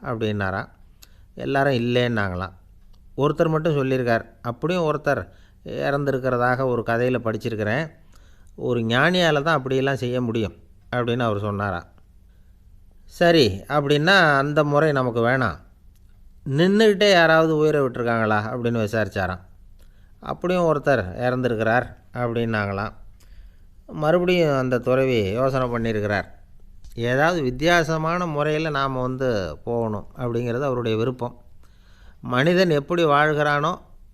அப்படின்னாராம். எல்லாரும் இல்லைன்னாங்களாம். ஒருத்தர் மட்டும் சொல்லியிருக்கார். அப்படியும் ஒருத்தர் இறந்துருக்கிறதாக ஒரு கதையில் படிச்சிருக்கிறேன். ஒரு ஞானியால் தான் அப்படியெல்லாம் செய்ய முடியும் அப்படின்னு அவர் சொன்னாராம். சரி, அப்படின்னா அந்த முறை நமக்கு வேணாம். நின்றுக்கிட்டே யாராவது உயிரை விட்டுருக்காங்களா அப்படின்னு விசாரித்தாராம். அப்படியும் ஒருத்தர் இறந்துருக்கிறார் அப்படின்னாங்களாம். மறுபடியும் அந்த துறவி யோசனை பண்ணியிருக்கிறார். ஏதாவது வித்தியாசமான முறையில் நாம் போகணும் அப்படிங்கிறது அவருடைய விருப்பம். மனிதன் எப்படி வாழ்கிறானோ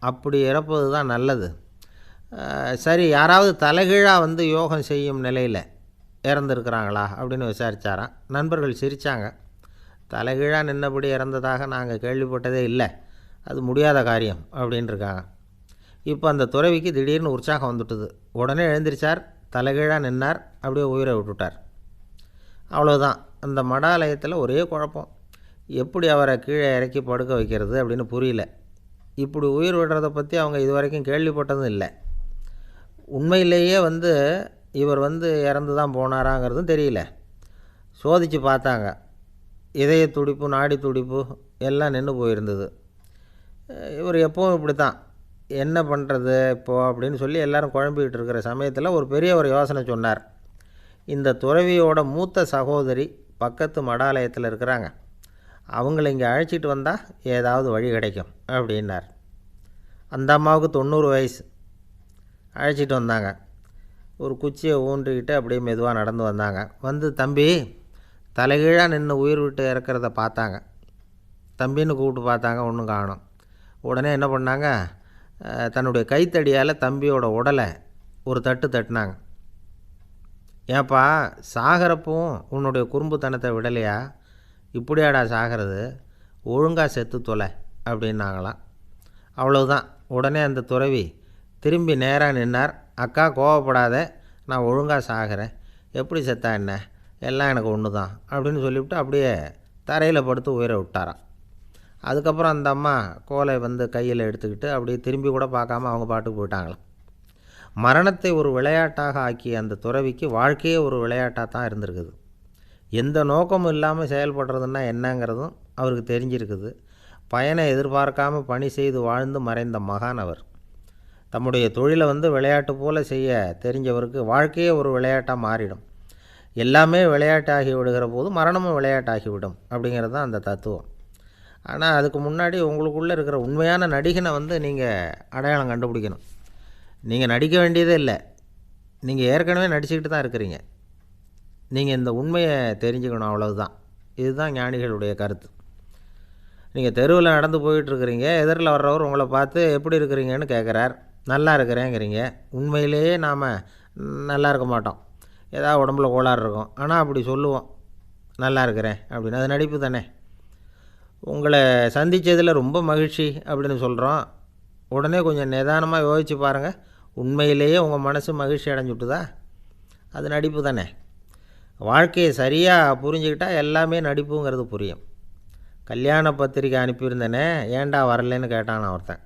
அப்படி இறப்பது தான் நல்லது. சரி, யாராவது தலைகீழாக யோகம் செய்யும் நிலையில் இறந்துருக்கிறாங்களா அப்படின்னு விசாரித்தாராம். நண்பர்கள் சிரித்தாங்க. தலைகீழாக நின்னபடி இறந்ததாக நாங்கள் கேள்விப்பட்டதே இல்லை, அது முடியாத காரியம் அப்படின்ட்டுருக்காங்க. இப்போ அந்த துறவிக்கு திடீர்னு உற்சாகம் வந்துட்டுது. உடனே எழுந்திரிச்சார், தலைகீழாக நின்னார், அப்படியே உயிரை விட்டுட்டார். அவ்வளோதான். அந்த மடாலயத்தில் ஒரே குழப்பம். எப்படி அவரை கீழே இறக்கி படுக்க வைக்கிறது அப்படின்னு புரியல. இப்படி உயிர் விடுறதை பற்றி அவங்க இது வரைக்கும் கேள்விப்பட்டதும் இல்லை. உண்மையிலேயே இவர் இறந்து தான் போனாராங்கிறதும் தெரியல. சோதித்து பார்த்தாங்க. இதய துடிப்பு, நாடி துடிப்பு எல்லாம் நின்று போயிருந்தது. இவர் எப்பவும் இப்படி தான், என்ன பண்ணுறது இப்போது அப்படின்னு சொல்லி எல்லோரும் குழம்பிக்கிட்டு இருக்கிற சமயத்தில் ஒரு பெரிய ஒரு யோசனை சொன்னார். இந்த துறவியோட மூத்த சகோதரி பக்கத்து மடாலயத்தில் இருக்கிறாங்க, அவங்கள இங்கே அழைச்சிட்டு வந்தால் ஏதாவது வழி கிடைக்கும் அப்படின்னார். அந்த அம்மாவுக்கு 90 வயசு. அழைச்சிட்டு வந்தாங்க. ஒரு குச்சியை ஊன்றிக்கிட்டு அப்படியே மெதுவாக நடந்து வந்தாங்க. தம்பி, தலைகீழாக நின்று உயிர் விட்டு இறக்கிறத பார்த்தாங்க. தம்பின்னு கூப்பிட்டு பார்த்தாங்க, ஒன்றும் காணோம். உடனே என்ன பண்ணாங்க, தன்னுடைய கைத்தடியால் தம்பியோட உடலை ஒரு தட்டு தட்டினாங்க. ஏப்பா, சாகிறப்பவும் உன்னுடைய குறும்புத்தனத்தை விடலையா? இப்படியாடா சாகிறது, ஒழுங்காக செத்து தொலை அப்படின்னாங்களாம். அவ்வளவுதான். உடனே அந்த துறவி திரும்பி நேராக நின்னார். அக்கா, கோவப்படாத, நான் ஒழுங்காக சாகிறேன், எப்படி செத்தா என்ன, எல்லாம் எனக்கு ஒன்று தான் அப்படின்னு சொல்லிவிட்டு அப்படியே தரையில் படுத்து உயிரை விட்டாராம். அதுக்கப்புறம் அந்த அம்மா கோலை கையில் எடுத்துக்கிட்டு அப்படியே திரும்பி கூட பார்க்காம அவங்க பாட்டுக்கு போயிட்டாங்களாம். மரணத்தை ஒரு விளையாட்டாக ஆக்கிய அந்த துறவிக்கு வாழ்க்கையே ஒரு விளையாட்டாக தான் இருந்திருக்குது. எந்த நோக்கமும் இல்லாமல் செயல்படுறதுன்னா என்னங்கிறதும் அவருக்கு தெரிஞ்சிருக்குது. பயனை எதிர்பார்க்காமல் பணி செய்து வாழ்ந்து மறைந்த மகான் அவர். தம்முடைய தொழிலை விளையாட்டு போல் செய்ய தெரிஞ்சவருக்கு வாழ்க்கையே ஒரு விளையாட்டாக மாறிடும். எல்லாமே விளையாட்டாகி விடுகிற போது மரணமும் விளையாட்டாகிவிடும் அப்படிங்கிறது தான் அந்த தத்துவம். ஆனால் அதுக்கு முன்னாடி உங்களுக்குள்ளே இருக்கிற உண்மையான நடிகனை நீங்கள் அடையாளம் கண்டுபிடிக்கணும். நீங்கள் நடிக்க வேண்டியதே இல்லை, நீங்கள் ஏற்கனவே நடிச்சுக்கிட்டு தான் இருக்கிறீங்க. நீங்கள் இந்த உண்மையை தெரிஞ்சுக்கணும், அவ்வளவுதான். இதுதான் ஞானிகளுடைய கருத்து. நீங்கள் தெருவில் நடந்து போயிட்டுருக்கிறீங்க, எதிரில் வர்றவர் உங்களை பார்த்து எப்படி இருக்கிறீங்கன்னு கேட்குறார். நல்லா இருக்கிறேங்கிறீங்க. உண்மையிலேயே நாம் நல்லா இருக்க மாட்டோம், ஏதாவது உடம்புல கோளாறு இருக்கும். ஆனால் அப்படி சொல்லுவோம், நல்லா இருக்கிறேன் அப்படின்னு. அது நடிப்பு தானே. உங்களை சந்தித்ததில் ரொம்ப மகிழ்ச்சி அப்படின்னு சொல்கிறோம். உடனே கொஞ்சம் நிதானமாக யோசித்து பாருங்கள், உண்மையிலேயே உங்கள் மனசு மகிழ்ச்சி அடைஞ்சுட்டுதா? அது நடிப்பு தானே. வாழ்க்கையை சரியாக புரிஞ்சுக்கிட்டால் எல்லாமே நடிப்புங்கிறது புரியும். கல்யாண பத்திரிக்கை அனுப்பியிருந்தேனே, ஏன்டா வரலன்னு கேட்டான் ஒருத்தன்.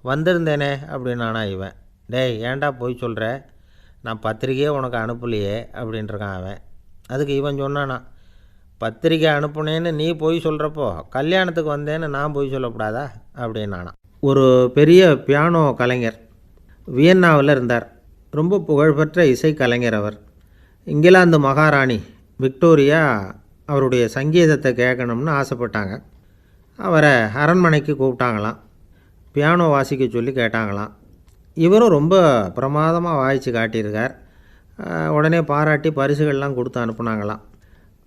வந்திருந்தேனே அப்படின்னானா இவன். டேய், ஏன்டா போய் சொல்கிற, நான் பத்திரிக்கையே உனக்கு அனுப்பலையே அப்படின்ட்டுருக்கான் அவன். அதுக்கு இவன் சொன்னானா, பத்திரிக்கை அனுப்புனேன்னு நீ போய் சொல்கிறப்போ கல்யாணத்துக்கு வந்தேன்னு நான் போய் சொல்லக்கூடாதா அப்படின்னானா. ஒரு பெரிய பியானோ கலைஞர் வியன்னாவில் இருந்தார். ரொம்ப புகழ்பெற்ற இசை கலைஞர் அவர். இங்கிலாந்து மகாராணி விக்டோரியா அவருடைய சங்கீதத்தை கேட்கணும்னு ஆசைப்பட்டாங்க. அவரை அரண்மனைக்கு கூப்பிட்டாங்களாம். பியானோ வாசிக்க சொல்லி கேட்டாங்களாம். இவரும் ரொம்ப பிரமாதமாக வாய்ச்சி காட்டியிருக்கார். உடனே பாராட்டி பரிசுகள்லாம் கொடுத்து அனுப்புனாங்களாம்.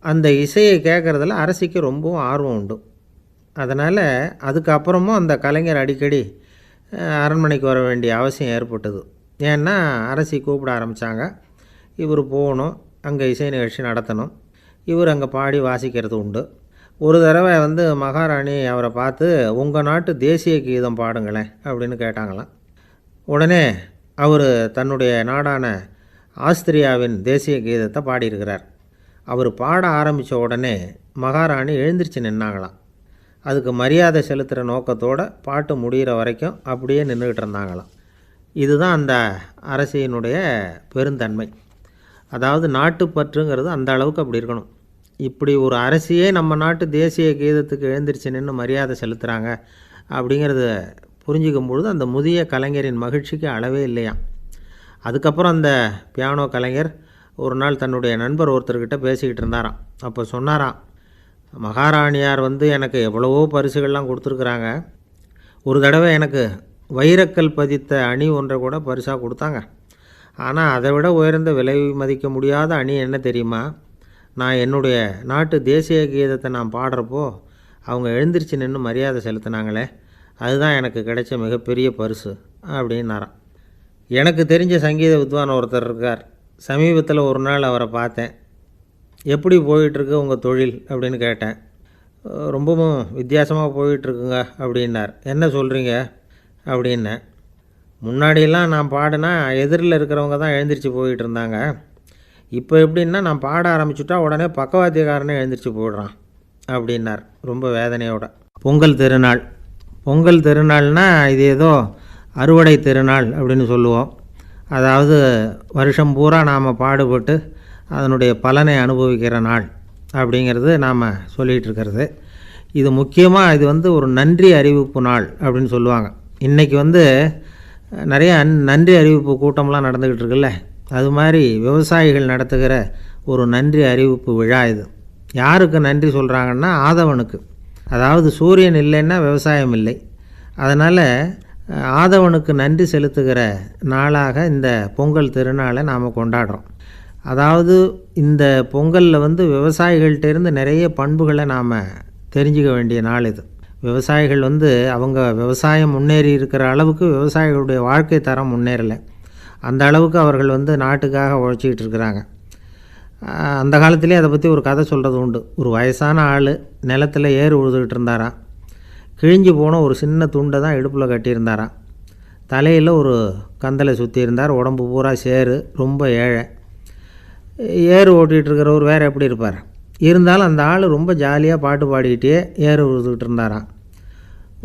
அந்த இசையை கேட்குறதுல அரசிக்கு ரொம்பவும் ஆர்வம் உண்டு. அதனால் அதுக்கப்புறமும் அந்த கலைஞர் அடிக்கடி அரண்மனைக்கு வர வேண்டிய அவசியம் ஏற்பட்டது. ஏன்னா அரசி கூப்பிட ஆரம்பித்தாங்க. இவர் போகணும், அங்கே இசை நிகழ்ச்சி நடத்தணும். இவர் அங்கே பாடி வாசிக்கிறது உண்டு. ஒரு தடவை மகாராணி அவரை பார்த்து, உங்கள் நாட்டு தேசிய கீதம் பாடுங்களேன் அப்படின்னு கேட்டாங்களாம். உடனே அவர் தன்னுடைய நாடான ஆஸ்திரியாவின் தேசிய கீதத்தை பாடியிருக்கிறார். அவர் பாட ஆரம்பித்த உடனே மகாராணி எழுந்திரிச்சு நின்னாங்களாம். அதுக்கு மரியாதை செலுத்துகிற நோக்கத்தோடு பாட்டு முடிகிற வரைக்கும் அப்படியே நின்றுக்கிட்டு இருந்தாங்களாம். இதுதான் அந்த அரசியினுடைய பெருந்தன்மை. அதாவது நாட்டுப்பற்றுங்கிறது அந்த அளவுக்கு அப்படி இருக்கணும். இப்படி ஒரு அரசியே நம்ம நாட்டு தேசிய கீதத்துக்கு எழுந்திருச்சு நின்று மரியாதை செலுத்துகிறாங்க அப்படிங்கிறத புரிஞ்சிக்கும் பொழுது அந்த முதிய கலைஞரின் மகிழ்ச்சிக்கு அளவே இல்லையாம். அதுக்கப்புறம் அந்த பியானோ கலைஞர் ஒரு நாள் தன்னுடைய நண்பர் ஒருத்தர்கிட்ட பேசிக்கிட்டு இருந்தாராம். அப்போ சொன்னாராம், மகாராணியார் எனக்கு எவ்வளவோ பரிசுகள்லாம் கொடுத்துருக்குறாங்க. ஒரு தடவை எனக்கு வைரக்கல் பதித்த அணி ஒன்றை கூட பரிசாக கொடுத்தாங்க. ஆனால் அதை விட உயர்ந்த விலை மதிக்க முடியாத அணி என்ன தெரியுமா? நான் என்னுடைய நாட்டு தேசிய கீதத்தை நான் பாடுறப்போ அவங்க எழுந்திரிச்சு நின்று மரியாதை செலுத்தினாங்களே, அதுதான் எனக்கு கிடைச்ச மிகப்பெரிய பரிசு அப்படின்னாராம். எனக்கு தெரிஞ்ச சங்கீத வித்வான் ஒருத்தர் இருக்கார். சமீபத்தில் ஒரு நாள் அவரை பார்த்தேன். எப்படி போயிட்டுருக்கு உங்கள் தொழில் அப்படின்னு கேட்டேன். ரொம்பவும் வித்தியாசமாக போயிட்டுருக்குங்க அப்படின்னார். என்ன சொல்கிறீங்க அப்படின்னேன். முன்னாடியெல்லாம் நான் பாடினா எதிரில் இருக்கிறவங்க தான் எழுந்திரிச்சு போயிட்டு இருந்தாங்க. இப்போ எப்படின்னா நான் பாட ஆரம்பிச்சுட்டா உடனே பக்கவாத்தியக்காரனே எழுந்திரிச்சு போயிடுறான் அப்படின்னார் ரொம்ப வேதனையோட. பொங்கல் திருநாள்னால் இது ஏதோ அறுவடை திருநாள் அப்படின்னு சொல்லுவோம். அதாவது வருஷம் பூரா நாம் பாடுபட்டு அதனுடைய பலனை அனுபவிக்கிற நாள் அப்படிங்கிறது நாம் சொல்லிகிட்டு இருக்கிறது. இது முக்கியமாக இது ஒரு நன்றி அறிவிப்பு நாள் அப்படின்னு சொல்லுவாங்க. இன்றைக்கி நிறைய நன்றி அறிவிப்பு கூட்டம்லாம் நடந்துக்கிட்டு இருக்குல்ல, அது மாதிரி விவசாயிகள் நடத்துகிற ஒரு நன்றி அறிவிப்பு விழா இது. யாருக்கு நன்றி சொல்கிறாங்கன்னா ஆதவனுக்கு. அதாவது சூரியன் இல்லைன்னா விவசாயம் இல்லை. அதனால் ஆதவனுக்கு நன்றி செலுத்துகிற நாளாக இந்த பொங்கல் திருநாளை நாம் கொண்டாடுறோம். அதாவது இந்த பொங்கலில் விவசாயிகள்கிட்டேருந்து நிறைய பண்புகளை நாம் தெரிஞ்சுக்க வேண்டிய நாள் இது. விவசாயிகள் அவங்க விவசாயம் முன்னேறி இருக்கிற அளவுக்கு விவசாயிகளுடைய வாழ்க்கை தரம் முன்னேறலை. அந்த அளவுக்கு அவர்கள் நாட்டுக்காக உழைச்சிக்கிட்டு இருக்கிறாங்க. அந்த காலத்திலே அதை பற்றி ஒரு கதை சொல்கிறது உண்டு. ஒரு வயசான ஆள் நிலத்தில் ஏறு உழுதுகிட்டு இருந்தாராம். கிழிஞ்சு போன ஒரு சின்ன துண்டை தான் இடுப்பில் கட்டியிருந்தாராம். தலையில் ஒரு கந்தலை சுற்றி இருந்தார். உடம்பு பூரா சேரு, ரொம்ப ஏழை. ஏறு ஓட்டிகிட்டு இருக்கிறவர் வேறு எப்படி இருப்பார்? இருந்தாலும் அந்த ஆள் ரொம்ப ஜாலியாக பாட்டு பாடிக்கிட்டே ஏறு உழுதுகிட்டு இருந்தாராம்.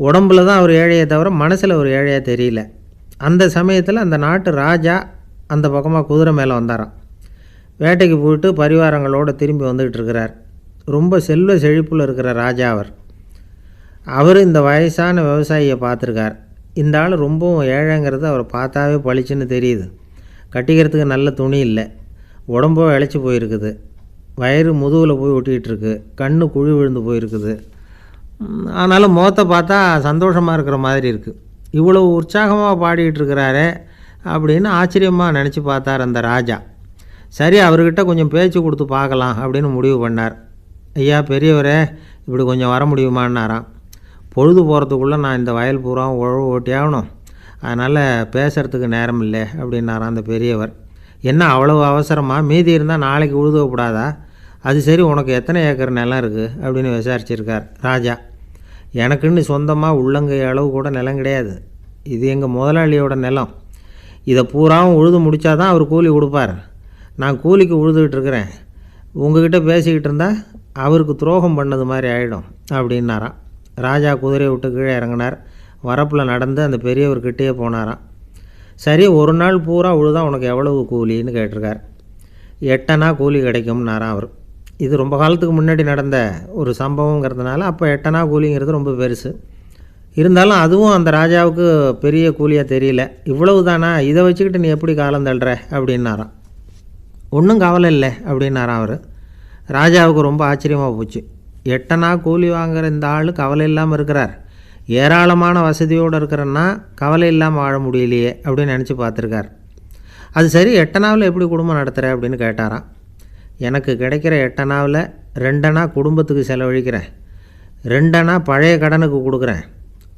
உடம்பில் தான் அவர் ஏழையை தவிர மனசில் ஒரு ஏழையாக தெரியல. அந்த சமயத்தில் அந்த நாட்டு ராஜா அந்த பக்கமாக குதிரை மேலே வந்தாராம். வேட்டைக்கு போயிட்டு பரிவாரங்களோடு திரும்பி வந்துக்கிட்டு இருக்கிறார். ரொம்ப செல்வ செழிப்பில் இருக்கிற ராஜா அவர் இந்த வயசான விவசாயியை பார்த்துருக்கார். இந்த ஆள் ரொம்பவும் ஏழைங்கிறது அவரை பார்த்தாவே பளிச்சுன்னு தெரியுது. கட்டிக்கிறதுக்கு நல்ல துணி இல்லை, உடம்போ இழைச்சி போயிருக்குது, வயிறு முதுகில் போய் ஒட்டிக்கிட்டு இருக்கு, கண்ணு குழி விழுந்து போயிருக்குது. ஆனாலும் முகத்தை பார்த்தா சந்தோஷமாக இருக்கிற மாதிரி இருக்குது. இவ்வளோ உற்சாகமாக பாடிக்கிட்டு இருக்கிறாரே அப்படின்னு ஆச்சரியமாக நினச்சி பார்த்தார் அந்த ராஜா. சரி, அவர்கிட்ட கொஞ்சம் பேச்சு கொடுத்து பார்க்கலாம் அப்படின்னு முடிவு பண்ணார். ஐயா பெரியவரே, இப்படி கொஞ்சம் வர முடியுமான்னாராம். பொழுது போகிறதுக்குள்ளே நான் இந்த வயல் பூரா உழவு ஓட்டி ஆகணும், அதனால் பேசுகிறதுக்கு நேரம் இல்லை அப்படின்னாராம் அந்த பெரியவர். என்ன அவ்வளவு அவசரமாக? மீதி இருந்தால் நாளைக்கு உழுதக்கூடாதா? அது சரி, உனக்கு எத்தனை ஏக்கர் நிலம் இருக்குது அப்படின்னு விசாரிச்சிருக்கார் ராஜா. எனக்குன்னு சொந்தமாக உள்ளங்கை அளவு கூட நிலம் கிடையாது. இது எங்கள் முதலாளியோட நிலம். இதை பூராவும் உழுது முடித்தா தான் அவர் கூலி கொடுப்பார். நான் கூலிக்கு உழுதுகிட்டு இருக்கிறேன். உங்ககிட்ட பேசிக்கிட்டு இருந்தால் அவருக்கு துரோகம் பண்ணது மாதிரி ஆகிடும் அப்படின்னாராம். ராஜா குதிரையை விட்டு கீழே இறங்கினார். வரப்பில் நடந்து அந்த பெரியவர்கிட்டே போனாராம். சரி, ஒரு நாள் பூரா உழுதா உனக்கு எவ்வளவு கூலின்னு கேட்டிருக்கார். 8 அணா கூலி கிடைக்கும்னாராம் அவர். இது ரொம்ப காலத்துக்கு முன்னாடி நடந்த ஒரு சம்பவங்கிறதுனால அப்போ 8 அணா கூலிங்கிறது ரொம்ப பெருசு. இருந்தாலும் அதுவும் அந்த ராஜாவுக்கு பெரிய கூலியாக தெரியல. இவ்வளவு தானா, இதை வச்சுக்கிட்டு நீ எப்படி காலம் தள்ளுற அப்படின்னாராம். ஒன்றும் கவலை இல்லை அப்படின்னாராம் அவர். ராஜாவுக்கு ரொம்ப ஆச்சரியமாக போச்சு. 8 அணா கூலி வாங்குகிற இந்த ஆள் கவலை இல்லாமல் இருக்கிறார், ஏராளமான வசதியோடு இருக்கிறன்னா கவலை இல்லாமல் வாழ முடியலையே அப்படின்னு நினச்சி பார்த்துருக்கார். அது சரி, 8 அணாவில் எப்படி குடும்பம் நடத்துகிற அப்படின்னு கேட்டாராம். எனக்கு கிடைக்கிற 8 அணாவில் 2 அணா குடும்பத்துக்கு செலவழிக்கிறேன், 2 அணா பழைய கடனுக்கு கொடுக்குறேன்,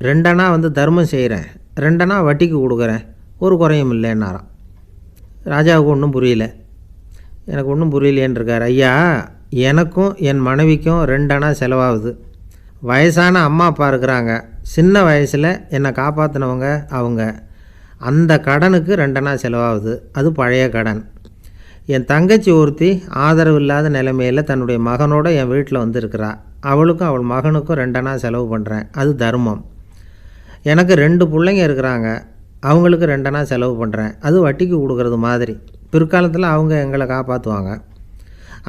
2 அணா தர்மம் செய்கிறேன், 2 அணா வட்டிக்கு கொடுக்குறேன், ஒரு குறையும் இல்லைன்னாராம். ராஜாவுக்கு ஒன்றும் புரியல. எனக்கு ஒன்றும் புரியலேன்னு இருக்கார். ஐயா, எனக்கும் என் மனைவிக்கும் 2 அணா செலவாகுது. வயசான அம்மா அப்பா இருக்கிறாங்க, சின்ன வயசில் என்னை காப்பாற்றினவங்க அவங்க. அந்த கடனுக்கு 2 அணா செலவாகுது, அது பழைய கடன். என் தங்கச்சி ஒருத்தி ஆதரவு இல்லாத நிலைமையில் தன்னுடைய மகனோட என் வீட்டில் இருக்கிறா. அவளுக்கும் அவள் மகனுக்கும் 2 அணா செலவு பண்ணுறேன், அது தர்மம். எனக்கு 2 பிள்ளைங்க இருக்கிறாங்க, அவங்களுக்கு 2 அணா செலவு பண்ணுறேன், அது வட்டிக்கு கொடுக்குறது மாதிரி. பிற்காலத்தில் அவங்க எங்களை காப்பாற்றுவாங்க.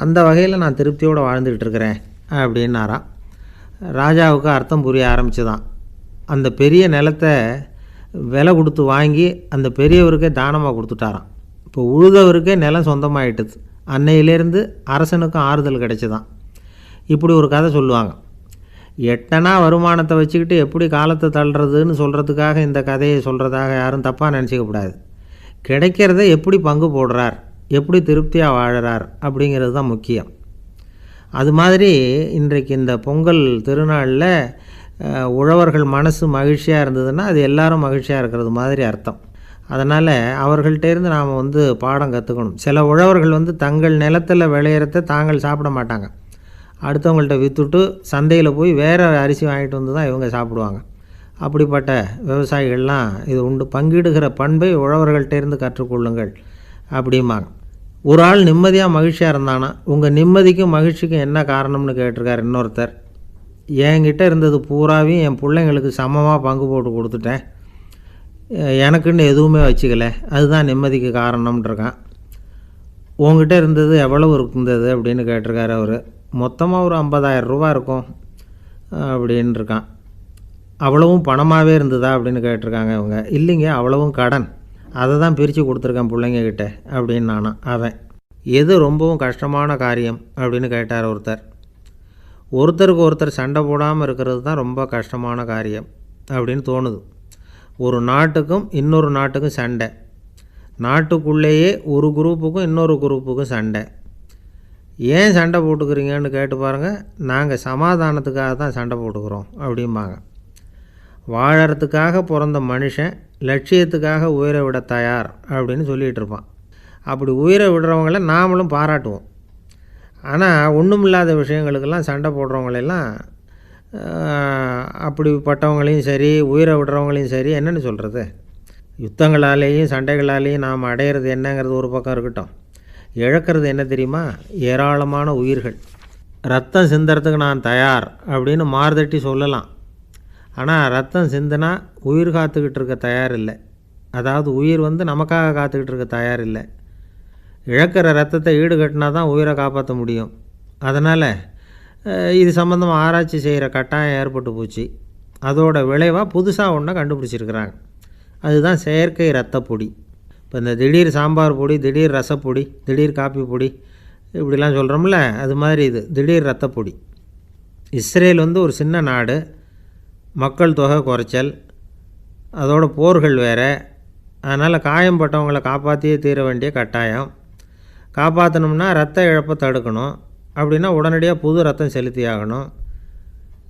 அந்த வகையில் நான் திருப்தியோடு வாழ்ந்துக்கிட்டு இருக்கிறேன் அப்படின்னாராம். ராஜாவுக்கு அர்த்தம் புரிய ஆரம்பிச்சுதான். அந்த பெரிய நிலத்தை விலை கொடுத்து வாங்கி அந்த பெரியவருக்கே தானமாக கொடுத்துட்டாராம். இப்போ உழுதவருக்கே நிலம் சொந்தமாகிட்டுது. அன்னையிலேருந்து அரசனுக்கும் ஆறுதல் கிடைச்சிதான். இப்படி ஒரு கதை சொல்லுவாங்க. எட்டனா வருமானத்தை வச்சுக்கிட்டு எப்படி காலத்தை தள்ளுறதுன்னு சொல்கிறதுக்காக இந்த கதையை சொல்கிறதாக யாரும் தப்பாக நினச்சிக்கக்கூடாது. கிடைக்கிறத எப்படி பங்கு போடுறார், எப்படி திருப்தியாக வாழறார் அப்படிங்கிறது தான் முக்கியம். அது மாதிரி இன்றைக்கு இந்த பொங்கல் திருநாளில் உழவர்கள் மனசு மகிழ்ச்சியாக இருந்ததுன்னா அது எல்லாரும் மகிழ்ச்சியாக இருக்கிறது மாதிரி அர்த்தம். அதனால் அவர்கள்ட்டேருந்து நாம் பாடம் கற்றுக்கணும். சில உழவர்கள் தங்கள் நிலத்தில் விளையிறத தாங்கள் சாப்பிட மாட்டாங்க. அடுத்தவங்கள்ட்ட விற்றுட்டு சந்தையில் போய் வேறு அரிசி வாங்கிட்டு வந்து தான் இவங்க சாப்பிடுவாங்க. அப்படிப்பட்ட விவசாயிகள்லாம் இது உண்டு. பங்கிடுகிற பண்பை உழவர்கள்ட்டேருந்து கற்றுக்கொள்ளுங்கள் அப்படிம்பாங்க. ஒரு ஆள் நிம்மதியாக மகிழ்ச்சியாக இருந்தானா, உங்கள் நிம்மதிக்கும் மகிழ்ச்சிக்கும் என்ன காரணம்னு கேட்டிருக்கார் இன்னொருத்தர். என்கிட்ட இருந்தது பூராவையும் என் பிள்ளைங்களுக்கு சமமாக பங்கு போட்டு கொடுத்துட்டேன், எனக்குன்னு எதுவுமே வச்சுக்கல, அதுதான் நிம்மதிக்கு காரணம்ன்றிருக்கான். உங்ககிட்ட இருந்தது எவ்வளவு இருந்தது அப்படின்னு கேட்டிருக்காரு அவர். மொத்தமாக ஒரு 50,000 ரூபா இருக்கும் அப்படின்னு இருக்கான். அவ்வளவும் பணமாகவே இருந்ததா அப்படின்னு கேட்டிருக்காங்க இவங்க. இல்லைங்க, அவ்வளவும் கடன், அதை தான் பிரித்து கொடுத்துருக்கேன் பிள்ளைங்கக்கிட்ட அப்படின்னு நானும். அவன் எது ரொம்பவும் கஷ்டமான காரியம் அப்படின்னு கேட்டார் ஒருத்தர். ஒருத்தருக்கு ஒருத்தர் சண்டை போடாமல் இருக்கிறது தான் ரொம்ப கஷ்டமான காரியம் அப்படின்னு தோணுது. ஒரு நாட்டுக்கும் இன்னொரு நாட்டுக்கும் சண்டை, நாட்டுக்குள்ளேயே ஒரு குரூப்புக்கும் இன்னொரு குரூப்புக்கும் சண்டை. ஏன் சண்டை போட்டுக்கிறீங்கன்னு கேட்டு பாருங்கள். நாங்கள் சமாதானத்துக்காக தான் சண்டை போட்டுக்கிறோம் அப்படிம்பாங்க. வாழறதுக்காக பிறந்த மனுஷன் லட்சியத்துக்காக உயிரை விட தயார் அப்படின்னு சொல்லிகிட்டு இருப்பான். அப்படி உயிரை விடுறவங்கள நாமளும் பாராட்டுவோம். ஆனால் ஒன்றுமில்லாத விஷயங்களுக்கெல்லாம் சண்டை போடுறவங்களெல்லாம், அப்படிப்பட்டவங்களையும் சரி உயிரை விடுறவங்களையும் சரி என்னென்னு சொல்கிறது, யுத்தங்களாலேயும் சண்டைகளாலேயும் நாம் அடையிறது என்னங்கிறது ஒரு பக்கம் இருக்கட்டும், இழக்கிறது என்ன தெரியுமா? ஏராளமான உயிர்கள். ரத்தம் சிந்துறதுக்கு நான் தயார் அப்படின்னு மார்தட்டி சொல்லலாம். ஆனால் ரத்தம் சிந்தினா உயிர் காத்துக்கிட்டு இருக்க தயார் இல்லை. அதாவது உயிர் நமக்காக காத்துக்கிட்டு இருக்க தயார் இல்லை. இழக்கிற ரத்தத்தை ஈடுகட்டினா தான் உயிரை காப்பாற்ற முடியும். அதனால் இது சம்மந்தமாக ஆராய்ச்சி செய்கிற கட்டாயம் ஏற்பட்டு போச்சு. அதோட விளைவாக புதுசாக ஒன்றை கண்டுபிடிச்சிருக்கிறாங்க. அதுதான் செயற்கை ரத்தப்பொடி. இப்போ இந்த திடீர் சாம்பார் பொடி, திடீர் ரசப்பொடி, திடீர் காப்பி பொடி இப்படிலாம் சொல்கிறோம்ல, அது மாதிரி இது திடீர் ரத்தப்பொடி. இஸ்ரேல் ஒரு சின்ன நாடு, மக்கள் தொகை குறைச்சல், அதோட போர்கள் வேறு. அதனால் காயம்பட்டவங்களை காப்பாற்றியே தீர வேண்டிய கட்டாயம். காப்பாற்றணும்னா ரத்த இழப்பை தடுக்கணும். அப்படின்னா உடனடியாக புது ரத்தம் செலுத்தி ஆகணும்.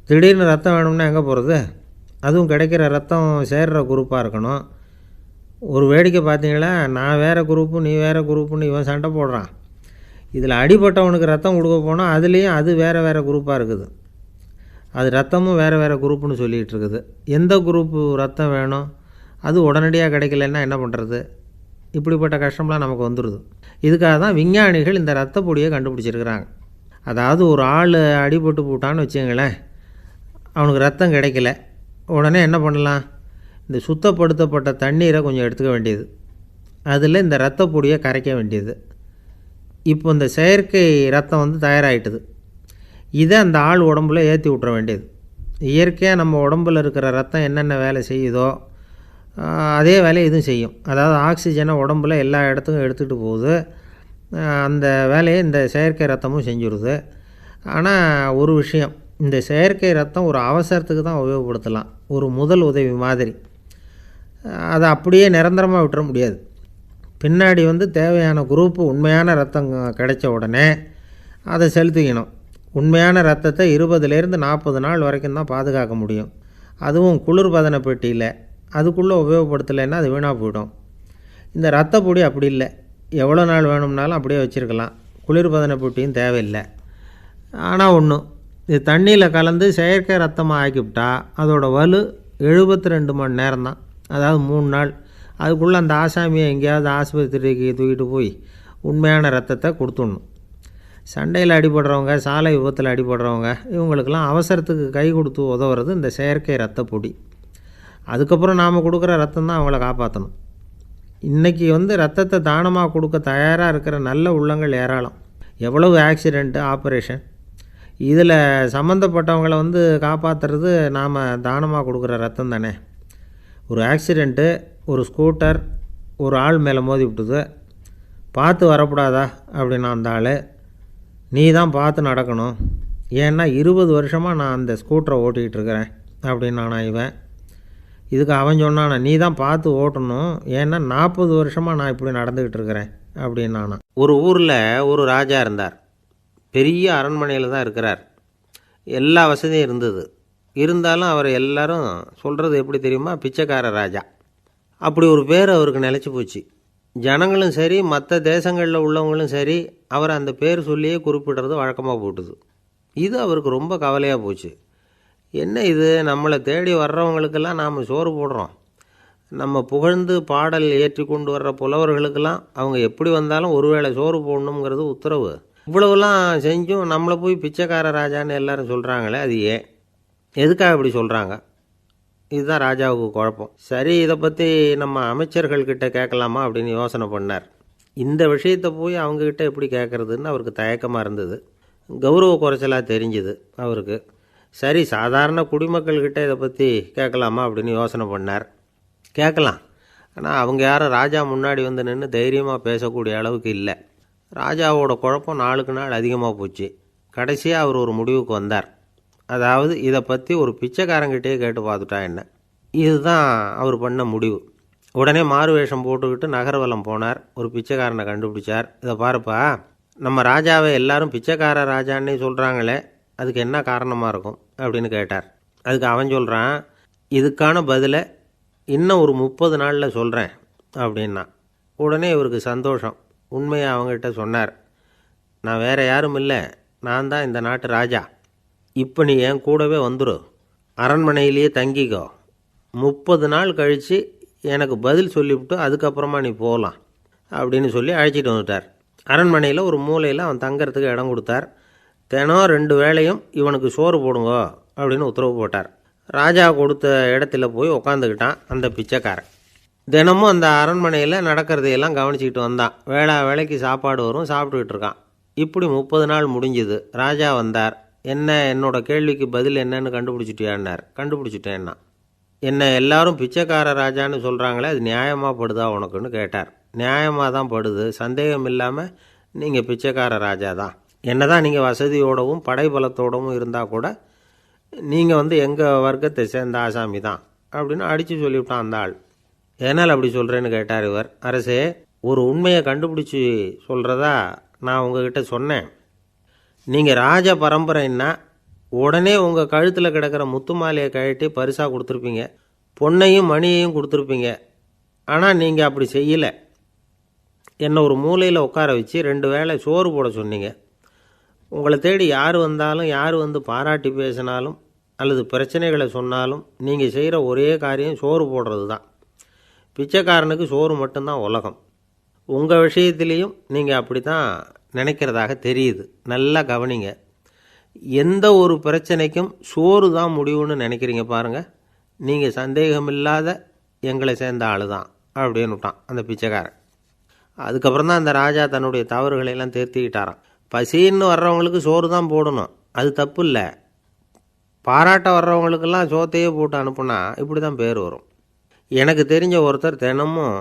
திடீர்னு ரத்தம் வேணும்னா எங்கே போகிறது? அதுவும் கிடைக்கிற ரத்தம் சேர்கிற குரூப்பாக இருக்கணும். ஒரு வேடிக்கை பார்த்தீங்களா, நான் வேறு குரூப்பு நீ வேறு குரூப்புன்னு இவன் சண்டை போடுறான். இதில் அடிபட்டவனுக்கு ரத்தம் கொடுக்க போனால் அதுலேயும் அது வேறு வேறு குரூப்பாக இருக்குது. அது ரத்தமும் வேறு வேறு குரூப்புன்னு சொல்லிகிட்டு இருக்குது. எந்த குரூப்பு ரத்தம் வேணும், அது உடனடியாக கிடைக்கலன்னா என்ன பண்ணுறது? இப்படிப்பட்ட கஷ்டம்லாம் நமக்கு வந்துடுது. இதுக்காக தான் விஞ்ஞானிகள் இந்த ரத்த பொடியை கண்டுபிடிச்சிருக்கிறாங்க. அதாவது ஒரு ஆள் அடிபட்டு போட்டான்னு வச்சுங்களேன், அவனுக்கு ரத்தம் கிடைக்கல, உடனே என்ன பண்ணலாம்? இந்த சுத்தப்படுத்தப்பட்ட தண்ணீரை கொஞ்சம் எடுத்துக்க வேண்டியது, அதில் இந்த ரத்த பொடியை கரைக்க வேண்டியது. இப்போ இந்த செயற்கை ரத்தம் தயாராகிட்டுது. இதை அந்த ஆள் உடம்புல ஏற்றி விட்டுற வேண்டியது. இயற்கையாக நம்ம உடம்பில் இருக்கிற ரத்தம் என்னென்ன வேலை செய்யுதோ அதே வேலையை இதுவும் செய்யும். அதாவது ஆக்சிஜனை உடம்பில் எல்லா இடத்துக்கும் எடுத்துகிட்டு போகுது. அந்த வேலையை இந்த செயற்கை ரத்தமும் செஞ்சுருது. ஆனால் ஒரு விஷயம், இந்த செயற்கை ரத்தம் ஒரு அவசரத்துக்கு தான் உபயோகப்படுத்தலாம், ஒரு முதல் உதவி மாதிரி. அதை அப்படியே நிரந்தரமாக விட்டுற முடியாது. பின்னாடி தேவையான குரூப்பு உண்மையான ரத்தம் கிடைச்ச உடனே அதை செலுத்திக்கணும். உண்மையான ரத்தத்தை 20லேருந்து 40 நாள் வரைக்கும் தான் பாதுகாக்க முடியும். அதுவும் குளிர்பதன பெட்டியில். அதுக்குள்ளே உபயோகப்படுத்தலைன்னா அது வீணாக போயிடும். இந்த ரத்த பொடி அப்படி இல்லை, எவ்வளோ நாள் வேணும்னாலும் அப்படியே வச்சுருக்கலாம். குளிர்பதன பெட்டியும் தேவையில்லை. ஆனால் ஒன்று, இது தண்ணியில் கலந்து செயற்கை ரத்தமாக ஆக்கிவிட்டா அதோட வலு 72 மணி நேரம் தான். அதாவது 3 நாள். அதுக்குள்ளே அந்த ஆசாமியை எங்கேயாவது ஆஸ்பத்திரிக்கு தூக்கிட்டு போய் உண்மையான ரத்தத்தை கொடுத்துடணும். சண்டையில் அடிபடுறவங்க, சாலை விபத்தில் அடிபடுறவங்க, இவங்களுக்கெல்லாம் அவசரத்துக்கு கை கொடுத்து உதவுறது இந்த செயற்கை ரத்த பொடி. அதுக்கப்புறம் நாம் கொடுக்குற ரத்தம் தான் அவங்கள காப்பாற்றணும். இன்றைக்கி ரத்தத்தை தானமாக கொடுக்க தயாராக இருக்கிற நல்ல உள்ளங்கள் ஏராளம். எவ்வளவு ஆக்சிடெண்ட்டு, ஆப்ரேஷன். இதில் சம்மந்தப்பட்டவங்களை காப்பாற்றுறது நாம் தானமாக கொடுக்குற ரத்தம் தானே. ஒரு ஆக்சிடெண்ட்டு, ஒரு ஸ்கூட்டர் ஒரு ஆள் மேலே மோதி விட்டுது, பார்த்து வரக்கூடாதா அப்படின்னா அந்த ஆள், நீ தான் பார்த்து நடக்கணும், ஏன்னா 20 வருஷமாக நான் அந்த ஸ்கூட்டரை ஓட்டிகிட்டு இருக்கிறேன் அப்படின்னானா இவன். இதுக்கு அவன் சொன்னானா, நீ தான் பார்த்து ஓட்டணும், ஏன்னா 40 வருஷமாக நான் இப்படி நடந்துக்கிட்டு இருக்கிறேன் அப்படின்னானா. ஒரு ஊரில் ஒரு ராஜா இருந்தார். பெரிய அரண்மனையில் தான் இருக்கிறார். எல்லா வசதியும் இருந்தது. இருந்தாலும் அவர் எல்லாரும் சொல்கிறது எப்படி தெரியுமா, பிச்சைக்கார ராஜா. அப்படி ஒரு பேர் அவருக்கு நிலச்சி போச்சு. ஜனங்களும் சரி, மற்ற தேசங்களில் உள்ளவங்களும் சரி, அவர் அந்த பேர் சொல்லியே குறிப்பிடுறது வழக்கமாக போட்டுது. இது அவருக்கு ரொம்ப கவலையாக போச்சு. என்ன இது, நம்மளை தேடி வர்றவங்களுக்கெல்லாம் நாம் சோறு போடுறோம், நம்ம புகழ்ந்து பாடல் ஏற்றி கொண்டு வர்ற புலவர்களுக்கெல்லாம் அவங்க எப்படி வந்தாலும் ஒருவேளை சோறு போடணுங்கிறது உத்தரவு. இவ்வளவுலாம் செஞ்சும் நம்மளை போய் பிச்சைக்கார ராஜான்னு எல்லாரும் சொல்கிறாங்களே, அது ஏன், எதுக்காக இப்படி சொல்கிறாங்க? இதுதான் ராஜாவுக்கு குழப்பம். சரி, இதை பற்றி நம்ம அமைச்சர்கள்கிட்ட கேட்கலாமா அப்படின்னு யோசனை பண்ணார். இந்த விஷயத்தை போய் அவங்கக்கிட்ட எப்படி கேட்குறதுன்னு அவருக்கு தயக்கமாக இருந்தது. கௌரவ குறைச்சலாக தெரிஞ்சுது அவருக்கு. சரி, சாதாரண குடிமக்கள்கிட்ட இதை பற்றி கேட்கலாமா அப்படின்னு யோசனை பண்ணார். கேட்கலாம், ஆனால் அவங்க யாரும் ராஜா முன்னாடி நின்று தைரியமாக பேசக்கூடிய அளவுக்கு இல்லை. ராஜாவோட குழப்பம் நாளுக்கு நாள் அதிகமாக போச்சு. கடைசியாக அவர் ஒரு முடிவுக்கு வந்தார். அதாவது, இதை பற்றி ஒரு பிச்சைக்காரங்கிட்டே கேட்டு பார்த்துட்டா என்ன. இதுதான் அவர் பண்ண முடிவு. உடனே மாறு வேஷம் போட்டுக்கிட்டு நகர்வலம் போனார். ஒரு பிச்சைக்காரனை கண்டுபிடிச்சார். இதை பாருப்பா, நம்ம ராஜாவை எல்லாரும் பிச்சைக்கார ராஜான்னே சொல்கிறாங்களே, அதுக்கு என்ன காரணமாக இருக்கும் அப்படின்னு கேட்டார். அதுக்கு அவன் சொல்கிறான், இதுக்கான பதிலை இன்னும் ஒரு 30 நாளில் சொல்கிறேன் அப்படின்னா. உடனே இவருக்கு சந்தோஷம். உண்மையை அவங்ககிட்ட சொன்னார். நான் வேறு யாரும் இல்லை, நான் தான் இந்த நாட்டு ராஜா. இப்போ நீ என் கூடவே வந்துடு, அரண்மனையிலேயே தங்கிக்கோ, 30 நாள் கழித்து எனக்கு பதில் சொல்லிவிட்டு அதுக்கப்புறமா நீ போகலாம் அப்படின்னு சொல்லி அழைச்சிட்டு வந்துட்டார். அரண்மனையில் ஒரு மூலையில் அவன் தங்கறதுக்கு இடம் கொடுத்தார். தினம் 2 வேளையும் இவனுக்கு சோறு போடுங்க அப்படின்னு உத்தரவு போட்டார். ராஜா கொடுத்த இடத்துல போய் உக்காந்துக்கிட்டான் அந்த பிச்சைக்காரன். தினமும் அந்த அரண்மனையில் நடக்கிறதையெல்லாம் கவனிச்சிக்கிட்டு வந்தான். வேளைக்கு சாப்பாடு வரும், சாப்பிட்டுக்கிட்டு இருக்கான். இப்படி 30 நாள் முடிஞ்சுது. ராஜா வந்தார். என்ன, என்னோட கேள்விக்கு பதில் என்னன்னு கண்டுபிடிச்சிட்டியான்னார். கண்டுபிடிச்சிட்டேன்னா. என்ன எல்லாரும் பிச்சைக்கார ராஜான்னு சொல்கிறாங்களே, அது நியாயமாக படுதா உனக்குன்னு கேட்டார். நியாயமாக தான் படுது, சந்தேகம் இல்லாமல் நீங்கள் பிச்சைக்கார ராஜா தான். என்ன தான் நீங்கள் வசதியோடவும் படைபலத்தோடவும் இருந்தால் கூட நீங்கள் எங்கள் வர்க்கத்தை சேர்ந்த ஆசாமி தான் அப்படின்னு அடித்து சொல்லிவிட்டான் அந்த ஆள். ஏனால் அப்படி சொல்கிறேன்னு கேட்டார் இவர். அரசே, ஒரு உண்மையை கண்டுபிடிச்சி சொல்கிறதா நான் உங்ககிட்ட சொன்னேன். நீங்கள் ராஜ பரம்பரைன்னா உடனே உங்கள் கழுத்தில் கிடக்கிற முத்து மாலையை கழட்டி பரிசாக கொடுத்துருப்பீங்க, பொன்னையும் மணியையும் கொடுத்துருப்பீங்க. ஆனால் நீங்கள் அப்படி செய்யலை. என்னை ஒரு மூலையில் உட்கார வச்சு 2 வேளை சோறு போட சொன்னீங்க. உங்களை தேடி யார் வந்தாலும், யார் பாராட்டி பேசினாலும் அல்லது பிரச்சனைகளை சொன்னாலும் நீங்கள் செய்கிற ஒரே காரியம் சோறு போடுறது தான். பிச்சைக்காரனுக்கு சோறு மட்டும்தான் உலகம். உங்கள் விஷயத்திலையும் நீங்கள் அப்படி தான் நினைக்கிறதாக தெரியுது. நல்லா கவனிங்க. எந்த ஒரு பிரச்சனைக்கும் சோறு தான் முடிவுன்னு நினைக்கிறீங்க பாருங்கள். நீங்கள் சந்தேகமில்லாத எங்களை சேர்ந்த ஆள் தான் அப்படின்னு விட்டான் அந்த பிச்சைக்காரன். அதுக்கப்புறம் தான் அந்த ராஜா தன்னுடைய தவறுகளையெல்லாம் திருத்திக்கிட்டாராம். பசின்னு வர்றவங்களுக்கு சோறு தான் போடணும், அது தப்பு இல்லை. பாராட்ட வர்றவங்களுக்கெல்லாம் சோத்தையே போட்டு அனுப்புனா இப்படி தான் பேர் வரும். எனக்கு தெரிஞ்ச ஒருத்தர் தினமும்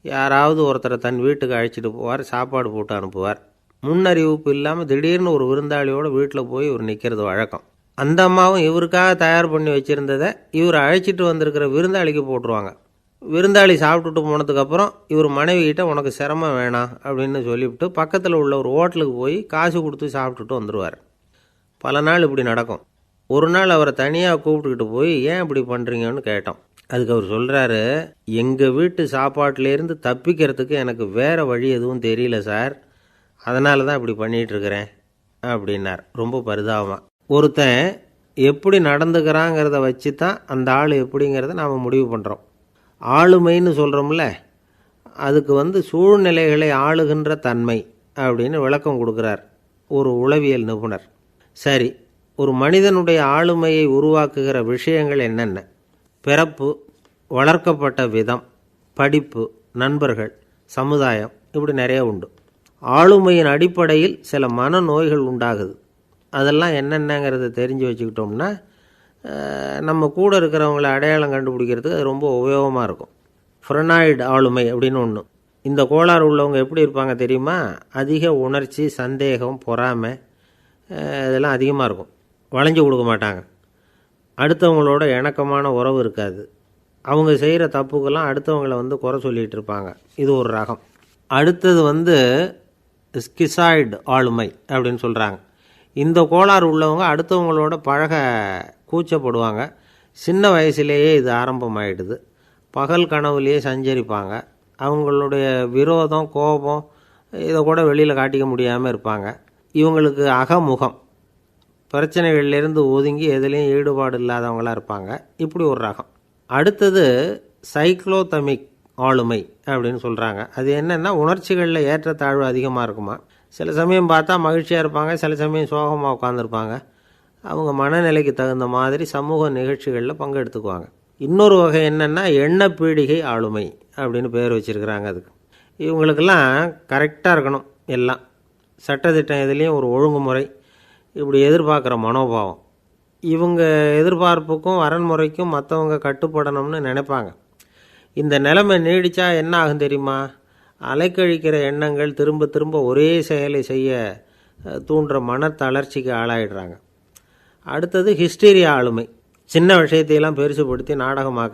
யாராவது ஒருத்தரை தன் வீட்டுக்கு அழைச்சிட்டு போவார், சாப்பாடு போட்டு அனுப்புவார். முன்னறிவிப்பு இல்லாமல் திடீர்னு ஒரு விருந்தாளியோட வீட்டில் போய் இவர் நிற்கிறது வழக்கம். அந்த அம்மாவும் இவருக்காக தயார் பண்ணி வச்சுருந்ததை இவர் அழைச்சிட்டு வந்திருக்கிற விருந்தாளிக்கு போட்டுருவாங்க. விருந்தாளி சாப்பிட்டுட்டு போனதுக்கப்புறம் இவர் மனைவிகிட்ட உனக்கு சிரமம் வேணாம் அப்படின்னு சொல்லிவிட்டு பக்கத்தில் உள்ள ஒரு ஹோட்டலுக்கு போய் காசு கொடுத்து சாப்பிட்டுட்டு வந்துடுவார். பல நாள் இப்படி நடக்கும். ஒரு நாள் அவரை தனியாக கூப்பிட்டுக்கிட்டு போய் ஏன் இப்படி பண்ணுறீங்கன்னு கேட்டோம். அதுக்கு அவர் சொல்கிறாரு, எங்கள் வீட்டு சாப்பாட்டிலேருந்து தப்பிக்கிறதுக்கு எனக்கு வேறு வழி எதுவும் தெரியல சார், அதனால தான் இப்படி பண்ணிகிட்ருக்கிறேன் அப்படின்னார் ரொம்ப பரிதாபமாக. ஒருத்தன் எப்படி நடந்துக்கிறாங்கிறத வச்சு தான் அந்த ஆள் எப்படிங்கிறத நாம் முடிவு பண்ணுறோம். ஆளுமைன்னு சொல்கிறோம்ல, அதுக்கு சூழ்நிலைகளை ஆளுகின்ற தன்மை அப்படின்னு விளக்கம் கொடுக்குறார் ஒரு உளவியல் நிபுணர். சரி, ஒரு மனிதனுடைய ஆளுமையை உருவாக்குகிற விஷயங்கள் என்னென்ன? பிறப்பு, வளர்க்கப்பட்ட விதம், படிப்பு, நண்பர்கள், சமுதாயம், இப்படி நிறைய உண்டு. ஆளுமையின் அடிப்படையில் சில மனநோய்கள் உண்டாகுது. அதெல்லாம் என்னென்னங்கிறத தெரிஞ்சு வச்சுக்கிட்டோம்னா நம்ம கூட இருக்கிறவங்கள அடையாளம் கண்டுபிடிக்கிறதுக்கு அது ரொம்ப உபயோகமாக இருக்கும். ஃப்ரெனாய்டு ஆளுமை அப்படின்னு ஒன்று. இந்த கோளாறு உள்ளவங்க எப்படி இருப்பாங்க தெரியுமா? அதிக உணர்ச்சி, சந்தேகம், பொறாமை இதெல்லாம் அதிகமாக இருக்கும். வளைஞ்சு கொடுக்க மாட்டாங்க. அடுத்தவங்களோட இணக்கமான உறவு இருக்காது. அவங்க செய்கிற தப்புக்கெல்லாம் அடுத்தவங்களை குறை சொல்லிகிட்டு இருப்பாங்க. இது ஒரு ரகம். அடுத்தது ஸ்கிசாய்டு ஆளுமை அப்படின்னு சொல்கிறாங்க. இந்த கோளாறு உள்ளவங்க அடுத்தவங்களோட பழக கூச்சப்படுவாங்க. சின்ன வயசுலேயே இது ஆரம்பமாயிடுது. பகல் கனவுலேயே சஞ்சரிப்பாங்க. அவங்களுடைய விரோதம், கோபம் இதை கூட வெளியில் காட்டிக்க முடியாமல் இருப்பாங்க. இவங்களுக்கு அகமுகம், பிரச்சனைகள்லேருந்து ஒதுங்கி எதுலேயும் ஈடுபாடு இல்லாதவங்களாக இருப்பாங்க. இப்படி ஒரு ரகம். அடுத்தது சைக்ளோதமிக் ஆளுமை அப்படின்னு சொல்கிறாங்க. அது என்னென்னா உணர்ச்சிகளில் ஏற்றத்தாழ்வு அதிகமாக இருக்குமா. சில சமயம் பார்த்தா மகிழ்ச்சியாக இருப்பாங்க, சில சமயம் சோகமாக உட்காந்துருப்பாங்க. அவங்க மனநிலைக்கு தகுந்த மாதிரி சமூக நிகழ்ச்சிகளில் பங்கெடுத்துக்குவாங்க. இன்னொரு வகை என்னென்னா எண்ணப்பீடிகை ஆளுமை அப்படின்னு பேர் வச்சுருக்கிறாங்க. அதுக்கு இவங்களுக்கெல்லாம் கரெக்டாக இருக்கணும். எல்லாம் சட்டத்திட்டம் எதுலேயும் ஒரு ஒழுங்குமுறை, இப்படி எதிர்பார்க்குற மனோபாவம். இவங்க எதிர்பார்ப்புக்கும் வரன்முறைக்கும் மற்றவங்க கட்டுப்படணும்னு நினைப்பாங்க. இந்த நிலைமை நீடித்தா என்ன ஆகும் தெரியுமா? அலைக்கழிக்கிற எண்ணங்கள் திரும்ப திரும்ப ஒரே செயலை செய்ய தூண்டுற மனத்தளர்ச்சிக்கு ஆளாயிடுறாங்க. அடுத்தது ஹிஸ்டீரியா ஆளுமை. சின்ன விஷயத்தையெல்லாம் பெருசுபடுத்தி நாடகமாக்க